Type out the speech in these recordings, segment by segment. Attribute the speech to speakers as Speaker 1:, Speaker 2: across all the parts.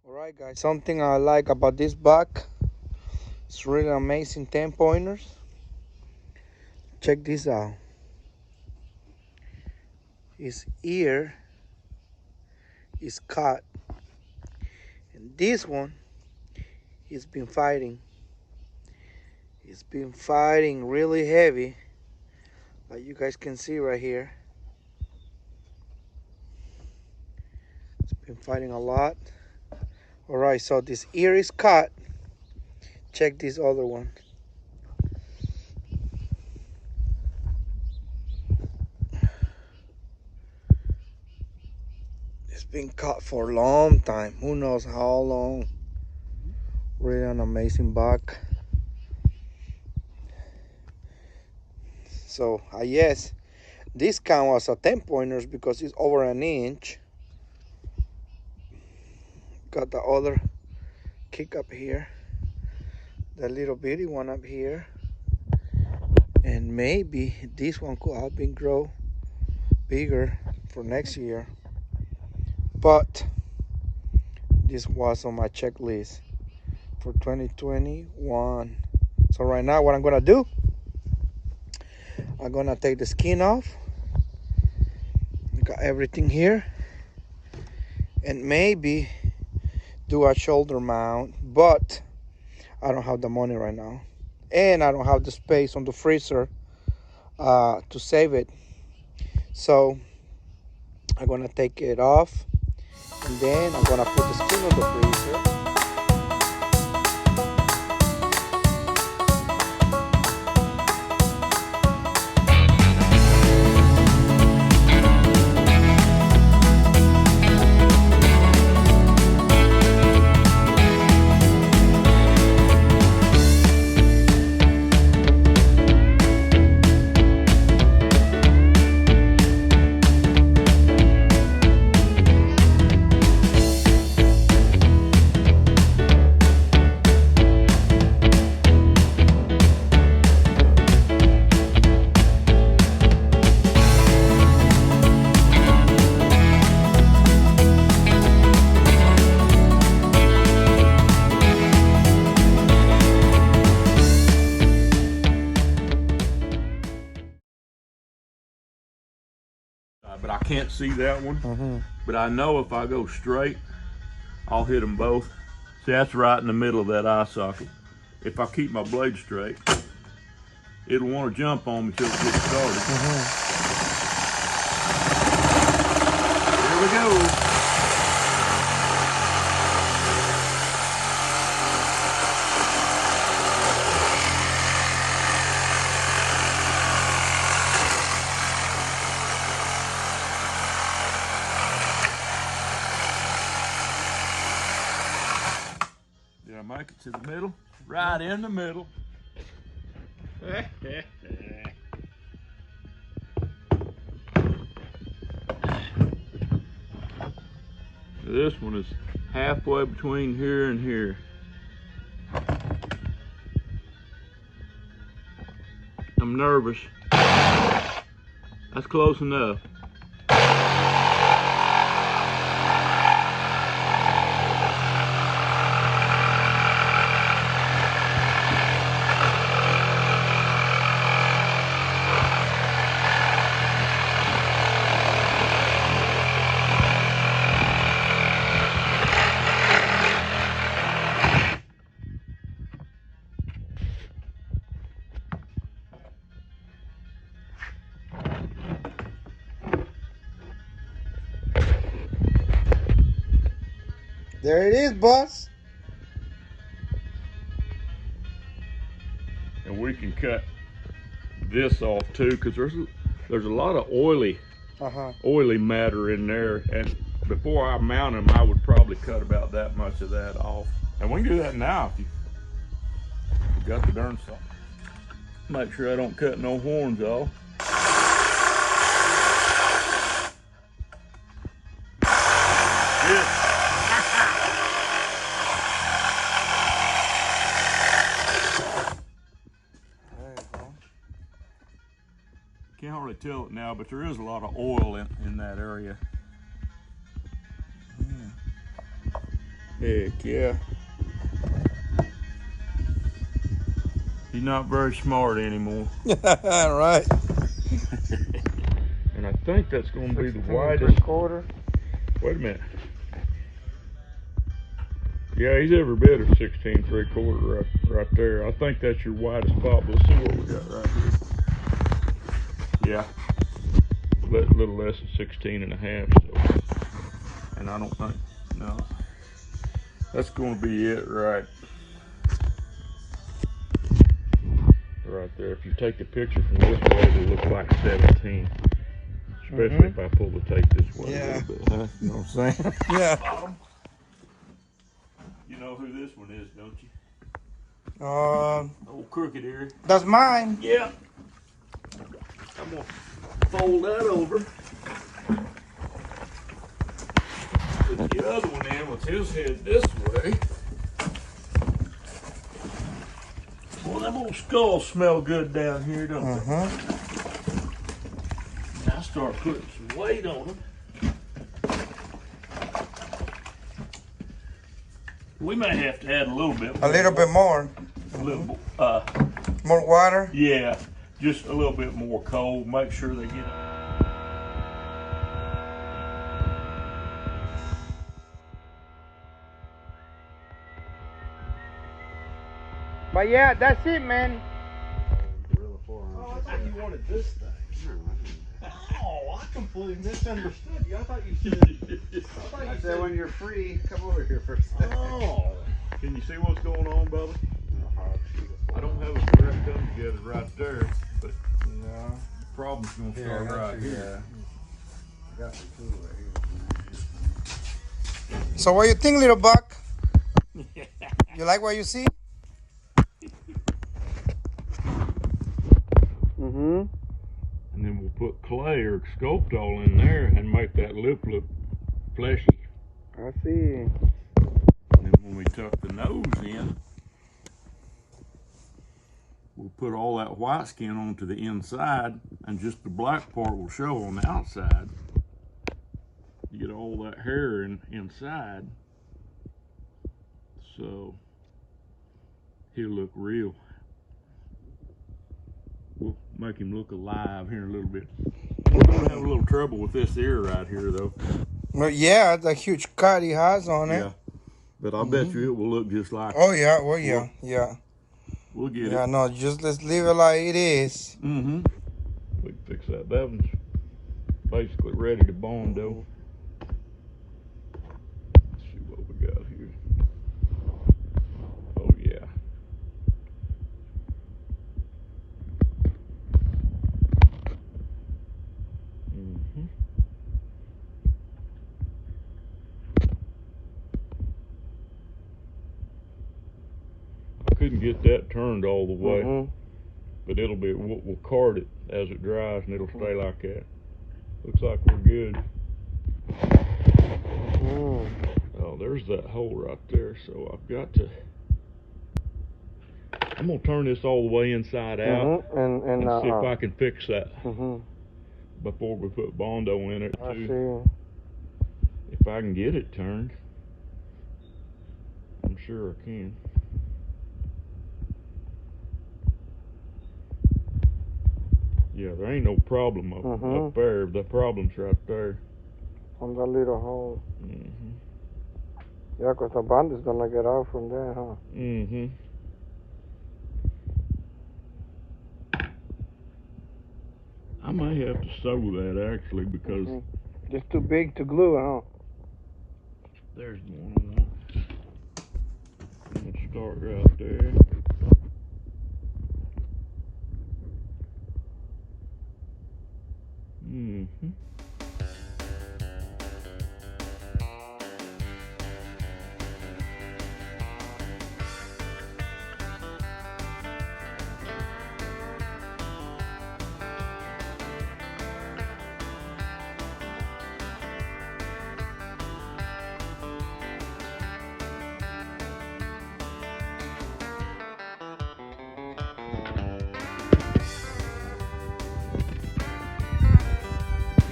Speaker 1: Alright guys, something I like about this buck, it's really amazing 10 pointers. Check this out. His ear is cut. And this one, he's been fighting. He's been fighting really heavy, like you guys can see right here. He's been fighting a lot. Alright, so this ear is cut. Check this other one. It's been cut for a long time. Who knows how long. Really an amazing buck. So yes, this count was a 10 pointers because it's over an inch. Got the other kick up here, the little bitty one up here, and maybe this one could have been grow bigger for next year, but this was on my checklist for 2021. So right now what I'm gonna do, I'm gonna take the skin off. Got everything here, and maybe do a shoulder mount, but I don't have the money right now, and I don't have the space on the freezer to save it. So I'm gonna take it off, and then I'm gonna put the skin on the freezer.
Speaker 2: But I can't see that one. But I know if I go straight, I'll hit them both. See, that's right in the middle of that eye socket. If I keep my blade straight, it'll want to jump on me till it gets started. Here we go. Did I make it to the middle? Right in the middle. This one is halfway between here and here. I'm nervous. That's close enough.
Speaker 1: There it is, boss.
Speaker 2: And we can cut this off too, because there's a lot of oily matter in there, and before I mount them I would probably cut about that much of that off. And we can do that now if you got the darn saw. Make sure I don't cut no horns off. Good. Can't hardly tell it now, but there is a lot of oil in that area. Heck yeah. He's not very smart anymore.
Speaker 1: Right.
Speaker 2: And I think that's going to be the
Speaker 1: 16
Speaker 2: widest.
Speaker 1: 3/4.
Speaker 2: Wait a minute. Yeah, he's every bit of 16 3/4 right there. I think that's your widest pop. Let's see what we got right here. Yeah, a little less than 16 and a half. So, and I don't think, no, that's going to be it right there. If you take the picture from this way, it'll look like 17. Especially if I pull the tape this way a little bit, huh? You know what I'm saying?
Speaker 1: Yeah.
Speaker 2: You know who this one is, don't you?
Speaker 1: Old
Speaker 2: crooked ear.
Speaker 1: That's mine.
Speaker 2: Yeah. I'm gonna fold that over. Put the other one in with his head this way. Well, them old skulls smell good down here, don't they? Now start putting some weight on them. We may have to add a little bit more.
Speaker 1: A little bit more.
Speaker 2: A little
Speaker 1: more water?
Speaker 2: Yeah, just a little bit more coal. Make sure they get it.
Speaker 1: But yeah, that's it, man.
Speaker 3: Oh, I thought you wanted this thing. Oh, I completely misunderstood you. I thought you said. I said when you're free, come over here for a second.
Speaker 2: Oh, can you see what's going on, Bubba? I don't have a direct come together right there, but
Speaker 3: no,
Speaker 2: the problem's gonna start right here.
Speaker 3: I got the tool right here.
Speaker 1: So what you think, little buck? You like what you see?
Speaker 2: And then we'll put clay or sculptol in there and make that lip look fleshy.
Speaker 1: I see.
Speaker 2: And then when we tuck the nose in, we'll put all that white skin onto the inside, and just the black part will show on the outside. You get all that hair inside, so he'll look real. We'll make him look alive here in a little bit. We're gonna have a little trouble with this ear right here, though.
Speaker 1: Well, yeah, the huge cut he has on it.
Speaker 2: Yeah, but I bet you it will look just like.
Speaker 1: Oh yeah, well yeah, yeah.
Speaker 2: We'll get it.
Speaker 1: Yeah, no, just let's leave it like it is.
Speaker 2: We can fix that. That one's basically ready to bondo. Let's see what we got here. Oh yeah. I couldn't get that turned all the way, but it'll be. We'll card it as it dries, and it'll stay like that. Looks like we're good. Oh, there's that hole right there. So I've got to. I'm gonna turn this all the way inside out and see if I can fix that before we put bondo in it too.
Speaker 1: I see.
Speaker 2: If I can get it turned, I'm sure I can. Yeah, there ain't no problem up there. The problem's right there.
Speaker 1: On that little hole. Yeah, because the band is gonna get out from there, huh?
Speaker 2: I may have to sew that actually because
Speaker 1: just too big to glue, huh?
Speaker 2: There's the one I want. I'm gonna start right there.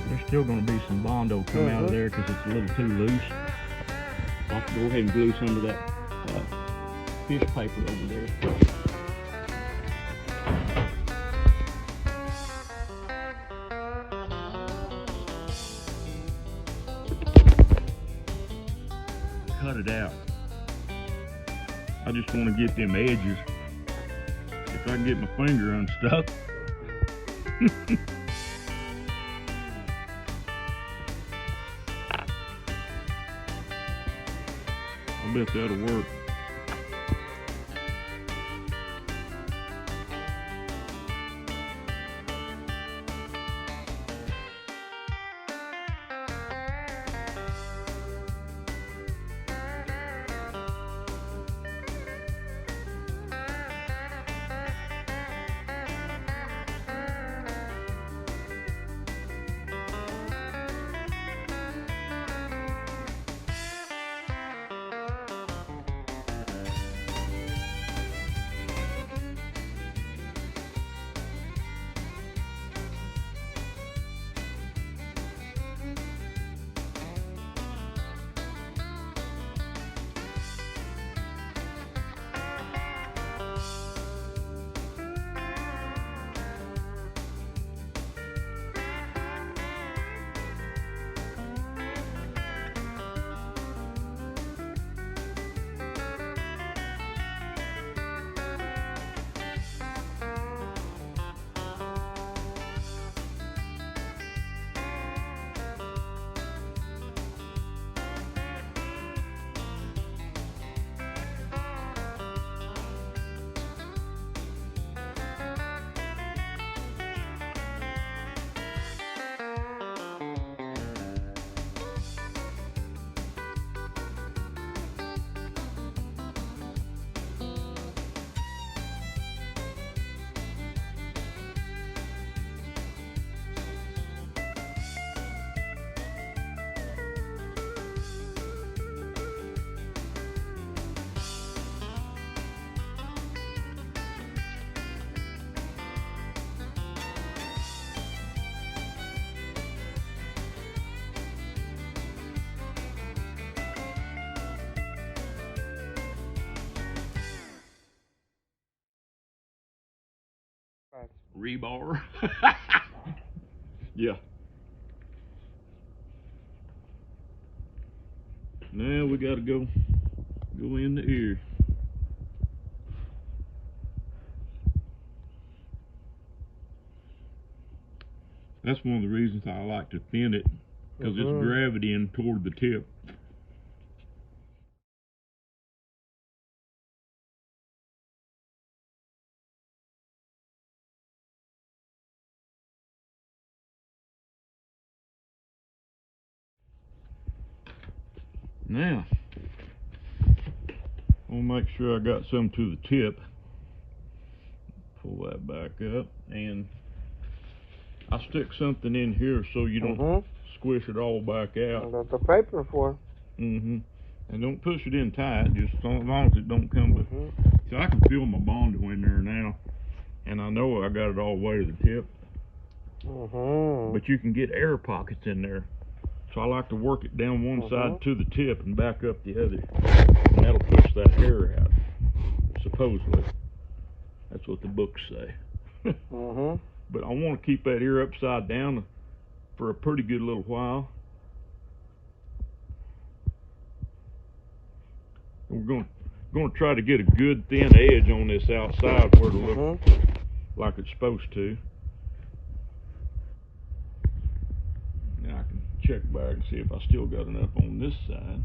Speaker 2: There's still going to be some bondo come out of there because it's a little too loose. I'll go ahead and glue some of that fish paper over there. Cut it out. I just want to get them edges. If I can get my finger unstuck. I bet that'll work. Rebar. Yeah. Now we gotta go in the ear. That's one of the reasons I like to thin it, because it's gravity in toward the tip. Now, I'll make sure I got some to the tip. Pull that back up, and I stick something in here so you don't squish it all back out.
Speaker 1: That's the paper for.
Speaker 2: And don't push it in tight, just as long as it don't come with. So I can feel my Bondo in there now, and I know I got it all the way to the tip. But you can get air pockets in there. So I like to work it down one side to the tip and back up the other. And that'll push that hair out, supposedly. That's what the books say. But I want to keep that ear upside down for a pretty good little while. We're going to try to get a good thin edge on this outside where it'll look like it's supposed to. Now I can check back and see if I still got enough on this side.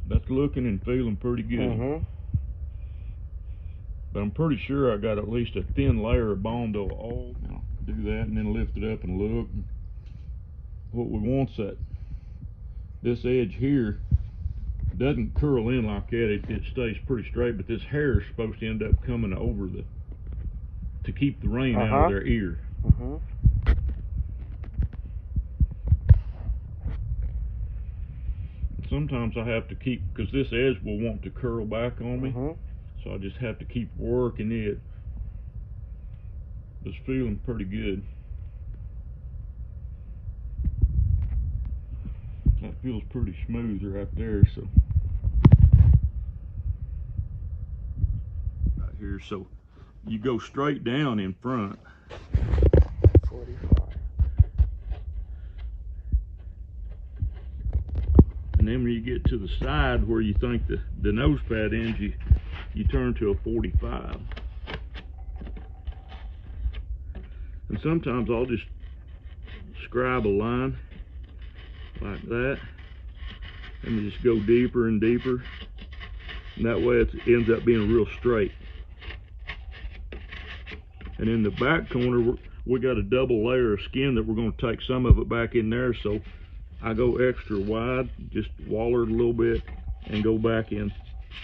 Speaker 2: That's looking and feeling pretty good. But I'm pretty sure I got at least a thin layer of Bondo all. Now do that and then lift it up and look. What we want's that this edge here doesn't curl in like that. It stays pretty straight, but this hair is supposed to end up coming over to keep the rain out of their ear. Sometimes I have to keep, because this edge will want to curl back on me, so I just have to keep working it. It's feeling pretty good. feels pretty smooth right there. So right here, so you go straight down in front.
Speaker 1: 45.
Speaker 2: And then when you get to the side where you think the nose pad ends, you turn to a 45. And sometimes I'll just scribe a line like that and just go deeper and deeper. And that way it ends up being real straight. And in the back corner, we got a double layer of skin that we're going to take some of it back in there. So I go extra wide, just waller it a little bit and go back in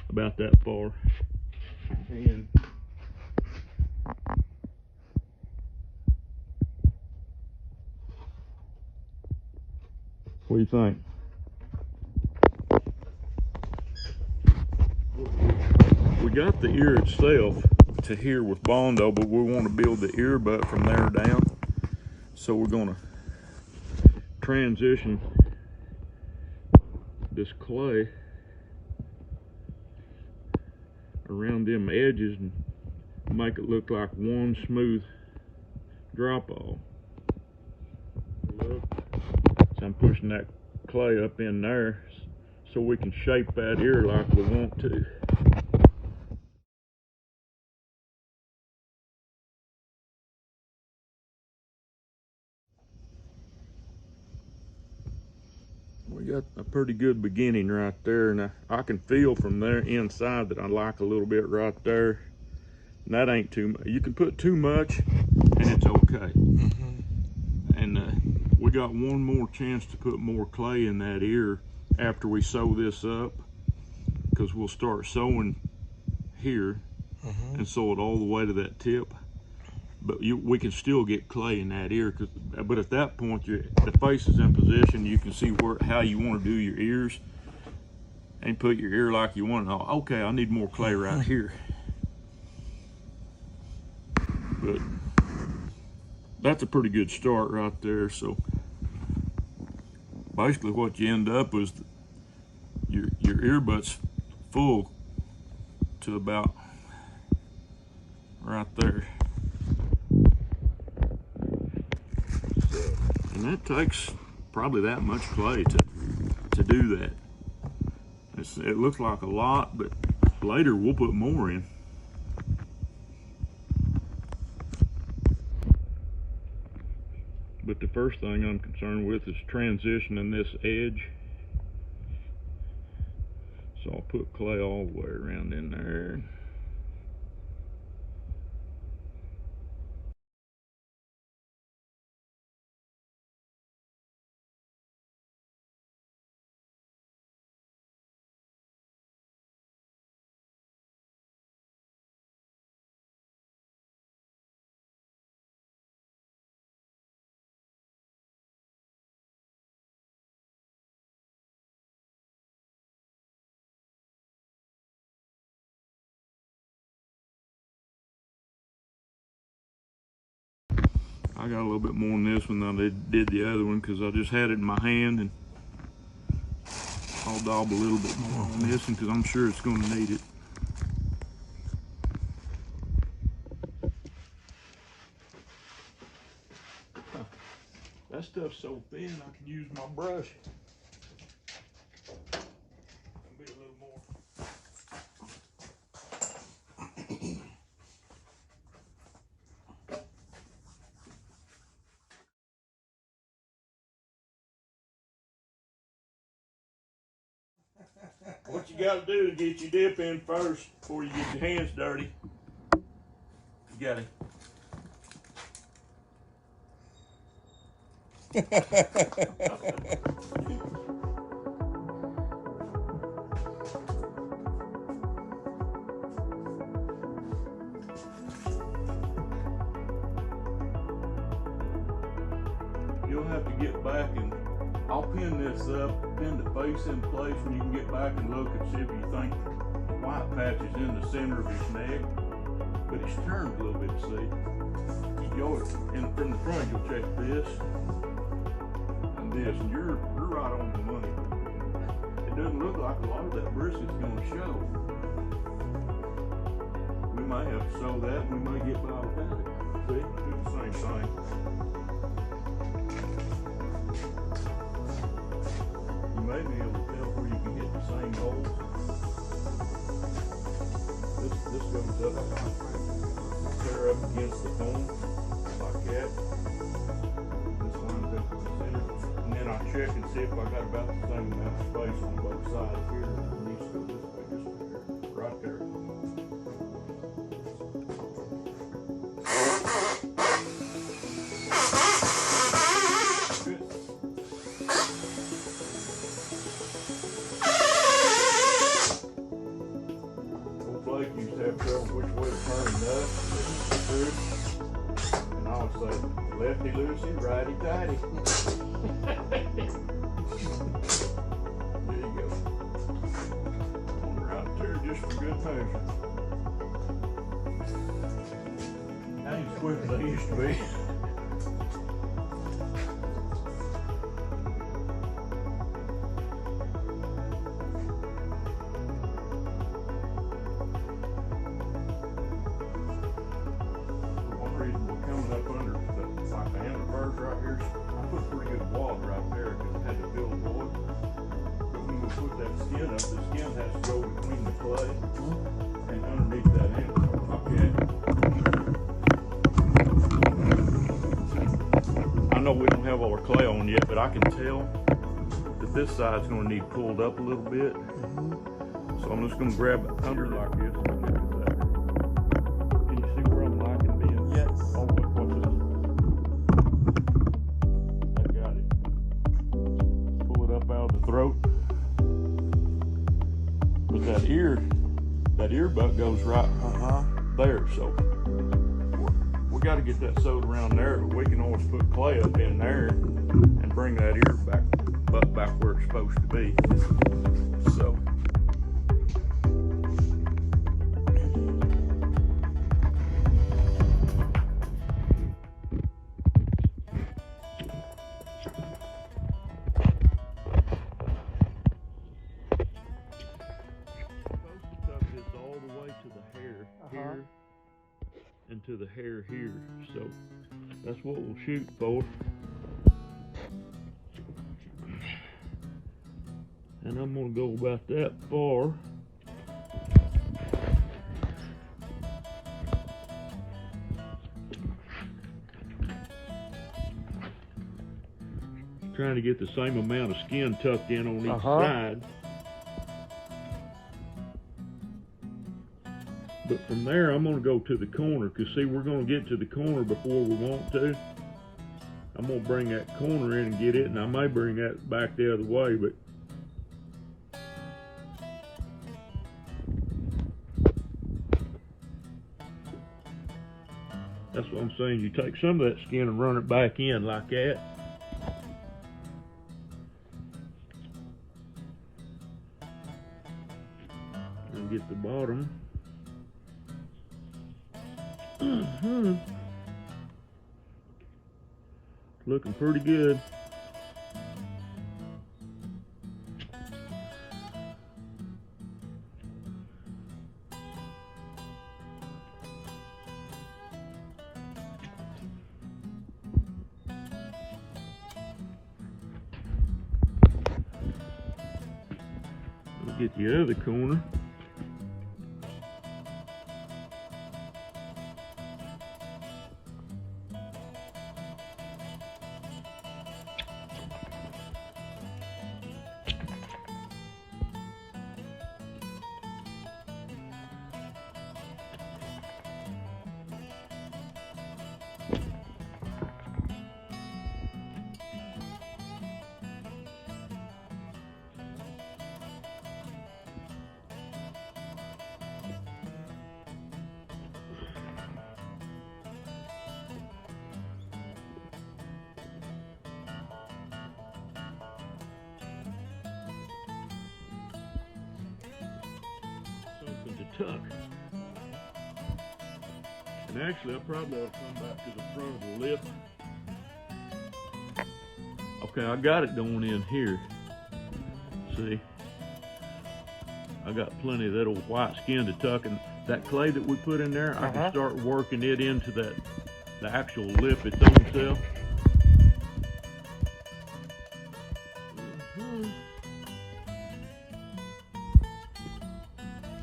Speaker 2: about that far. And what do you think? We got the ear itself to here with Bondo, but we want to build the ear butt from there down. So we're going to transition this clay around them edges and make it look like one smooth drop off. Look, so I'm pushing that clay up in there so we can shape that ear like we want to. We got a pretty good beginning right there, and I can feel from there inside that I like a little bit right there. And that ain't too much. You can put too much and it's okay. And we got one more chance to put more clay in that ear after we sew this up, because we'll start sewing here and sew it all the way to that tip. But we can still get clay in that ear, but at that point the face is in position. You can see how you want to do your ears and put your ear like you want it. Oh, okay, I need more clay right here. But that's a pretty good start right there. So basically what you end up is your ear butt's full to about right there. And that takes probably that much clay to do that. It looks like a lot, but later we'll put more in. But the first thing I'm concerned with is transitioning this edge. So I'll put clay all the way around in there. I got a little bit more on this one than I did the other one because I just had it in my hand, and I'll daub a little bit more on this one because I'm sure it's going to need it. That stuff's so thin I can use my brush. Be a little more. What you got to do is get your dip in first before you get your hands dirty. You got to. You'll have to get back, and I'll pin this up, pin the face in place, and you can get back and look and see if you think the white patch is in the center of his neck, but it's turned a little bit, see? You go from the front, you'll check this, and this, and you're right on the money. It doesn't look like a lot of that brisket's going to show. We might have to sew that, and we might get by without it. See, do the same thing. You may be able to tell where you can hit the same holes. This goes up clear up against the foam like that. This lines up in the center. And then I check and see if I got about the same amount of space on both sides here. It needs to go this way, right there. Used to have trouble which way to turn nuts, and I would say lefty loosey, righty tighty. There you go. On the right there just for good measure. I ain't as quick as I used to be. I know we don't have all our clay on yet, but I can tell that this side's going to need pulled up a little bit. So I'm just going to grab it under like this. Can you see where I'm liking being?
Speaker 1: Yes.
Speaker 2: Oh, look, watch this. I got it. Pull it up out of the throat. But that ear butt goes right there. So we got to get that sewed around there, but we can always put clay up in there and bring that ear butt back where it's supposed to be. So into the hair here, so that's what we'll shoot for. And I'm gonna go about that far. Trying to get the same amount of skin tucked in on each side. But from there, I'm going to go to the corner, because see, we're going to get to the corner before we want to. I'm going to bring that corner in and get it, and I may bring that back the other way, but that's what I'm saying. You take some of that skin and run it back in like that. And get the bottom. Looking pretty good. We'll get the other corner. Tuck. And actually, I probably ought to come back to the front of the lip Okay, I got it going in here. See? I got plenty of that old white skin to tuck, and that clay that we put in there, I can start working it into the actual lip its own self.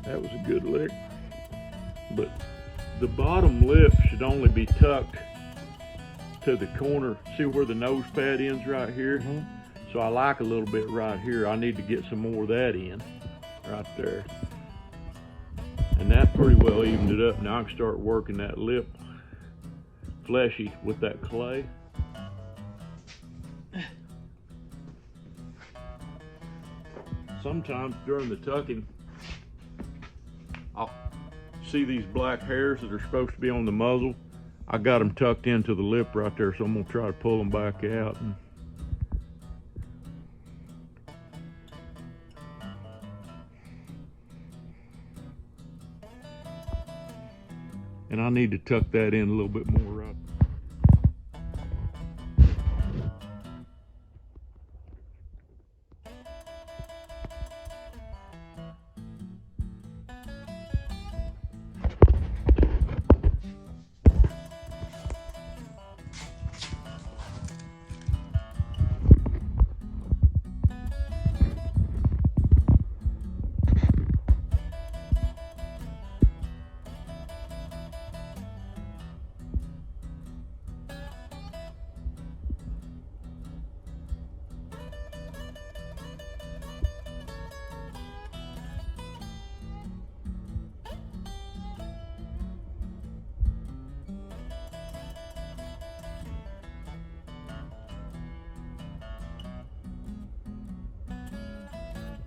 Speaker 2: That was a good lick. But the bottom lip should only be tucked to the corner. See where the nose pad ends right here? So I like a little bit right here. I need to get some more of that in right there. And that pretty well evened it up. Now I can start working that lip fleshy with that clay. Sometimes during the tucking, I'll see these black hairs that are supposed to be on the muzzle. I got them tucked into the lip right there, so I'm gonna try to pull them back out. And I need to tuck that in a little bit more right.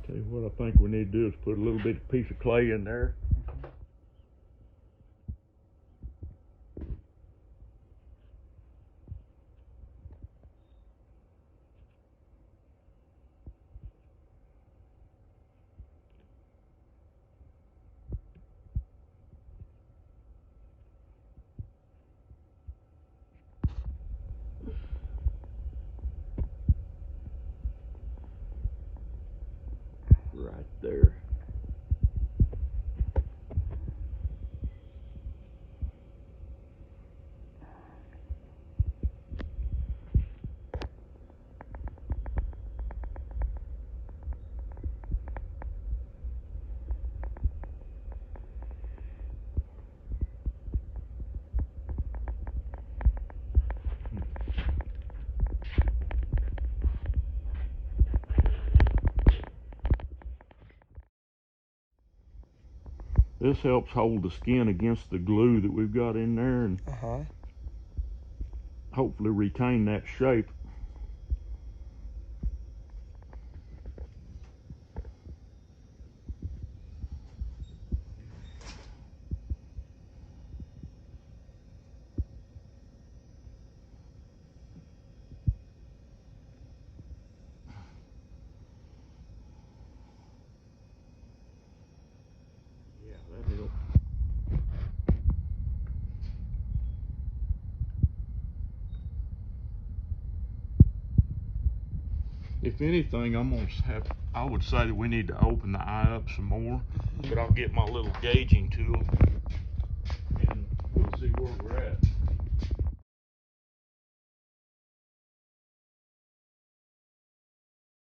Speaker 2: Tell you what I think we need to do is put a little bit of piece of clay in there. Right there. This helps hold the skin against the glue that we've got in there and hopefully retain that shape. Yeah, that helps. If anything, I would say that we need to open the eye up some more, but I'll get my little gauging tool and we'll see where we're at.